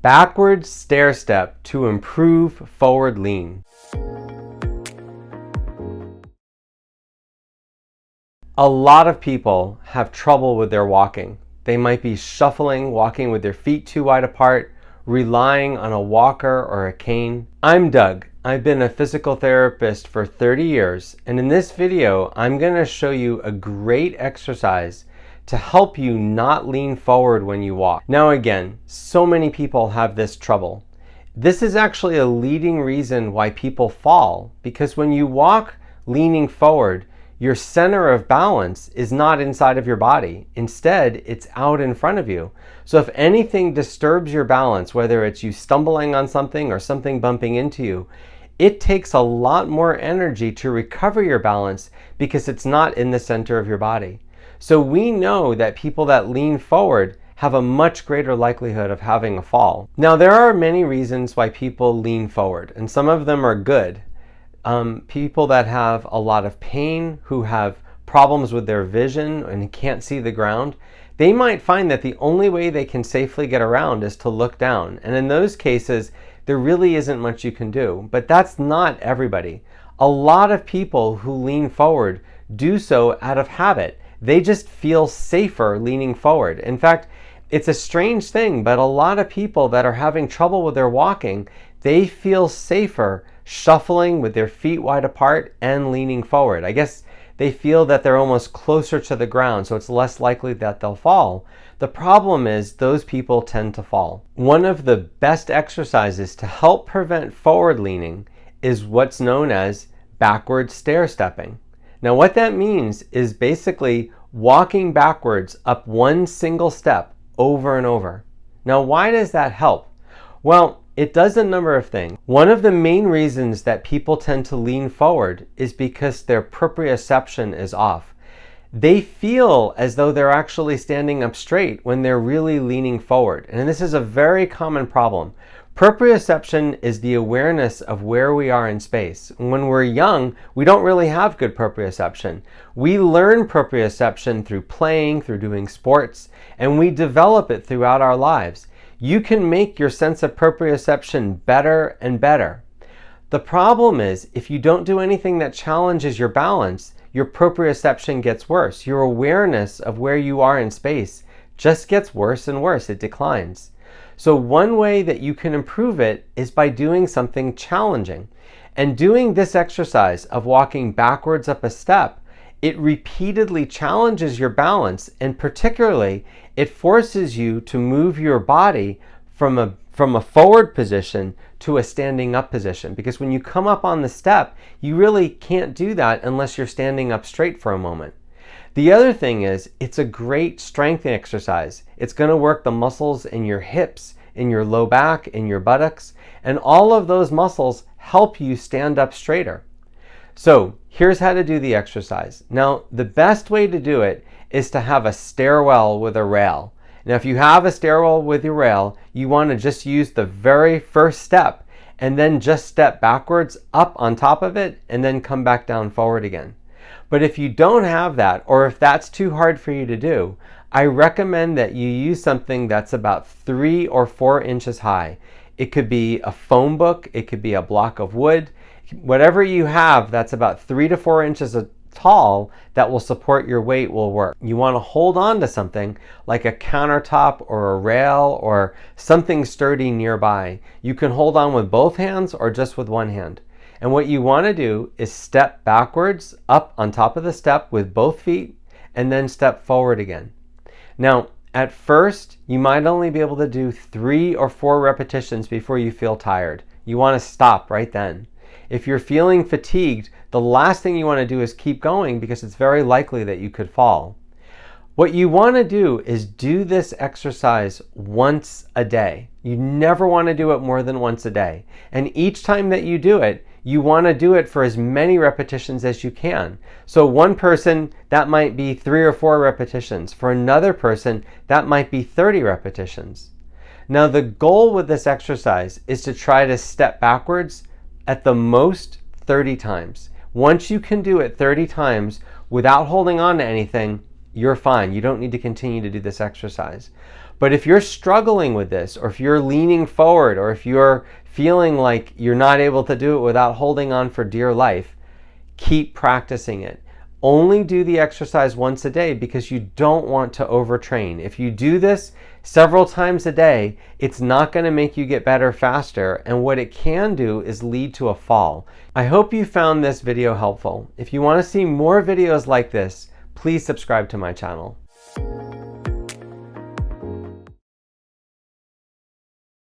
backward stair step to improve forward lean. A lot of people have trouble with their walking. They might be shuffling, walking with their feet too wide apart, relying on a walker or a cane. I'm Doug. I've been a physical therapist for 30 years, and in this video, I'm going to show you a great exercise to help you not lean forward when you walk. Now again, so many people have this trouble. This is actually a leading reason why people fall, because when you walk leaning forward, your center of balance is not inside of your body. Instead, it's out in front of you. So if anything disturbs your balance, whether it's you stumbling on something or something bumping into you, it takes a lot more energy to recover your balance because it's not in the center of your body. So we know that people that lean forward have a much greater likelihood of having a fall. Now, there are many reasons why people lean forward, and some of them are good. People that have a lot of pain, who have problems with their vision and can't see the ground, they might find that the only way they can safely get around is to look down. And in those cases, there really isn't much you can do. But that's not everybody. A lot of people who lean forward do so out of habit. They just feel safer leaning forward. In fact, it's a strange thing, but a lot of people that are having trouble with their walking, they feel safer shuffling with their feet wide apart and leaning forward. I guess they feel that they're almost closer to the ground, so it's less likely that they'll fall. The problem is those people tend to fall. One of the best exercises to help prevent forward leaning is what's known as backward stair stepping. Now what that means is basically walking backwards up one single step over and over. Now why does that help? Well, it does a number of things. One of the main reasons that people tend to lean forward is because their proprioception is off. They feel as though they're actually standing up straight when they're really leaning forward. And this is a very common problem. Proprioception is the awareness of where we are in space. When we're young, we don't really have good proprioception. We learn proprioception through playing, through doing sports, and we develop it throughout our lives. You can make your sense of proprioception better and better. The problem is, if you don't do anything that challenges your balance, your proprioception gets worse. Your awareness of where you are in space just gets worse and worse. It declines. So one way that you can improve it is by doing something challenging. And doing this exercise of walking backwards up a step, it repeatedly challenges your balance, and particularly it forces you to move your body from a forward position to a standing up position. Because when you come up on the step, you really can't do that unless you're standing up straight for a moment. The other thing is, it's a great strength exercise. It's going to work the muscles in your hips, in your low back, in your buttocks, and all of those muscles help you stand up straighter. So here's how to do the exercise. Now, the best way to do it is to have a stairwell with a rail. Now, if you have a stairwell with your rail, you want to just use the very first step and then just step backwards up on top of it and then come back down forward again. But if you don't have that, or if that's too hard for you to do, I recommend that you use something that's about 3 or 4 inches high. It could be a phone book, it could be a block of wood, whatever you have that's about 3 to 4 inches tall that will support your weight will work. You want to hold on to something like a countertop or a rail or something sturdy nearby. You can hold on with both hands or just with one hand. And what you want to do is step backwards up on top of the step with both feet and then step forward again. Now, at first, you might only be able to do 3 or 4 repetitions before you feel tired. You want to stop right then. If you're feeling fatigued, the last thing you want to do is keep going because it's very likely that you could fall. What you want to do is do this exercise once a day. You never want to do it more than once a day. And each time that you do it, you want to do it for as many repetitions as you can. So one person, that might be 3 or 4 repetitions. For another person, that might be 30 repetitions. Now the goal with this exercise is to try to step backwards at the most 30 times. Once you can do it 30 times without holding on to anything, you're fine. You don't need to continue to do this exercise. But if you're struggling with this, or if you're leaning forward, or if you're feeling like you're not able to do it without holding on for dear life, keep practicing it. Only do the exercise once a day because you don't want to overtrain. If you do this several times a day, it's not going to make you get better faster, and what it can do is lead to a fall. I hope you found this video helpful. If you want to see more videos like this, please subscribe to my channel.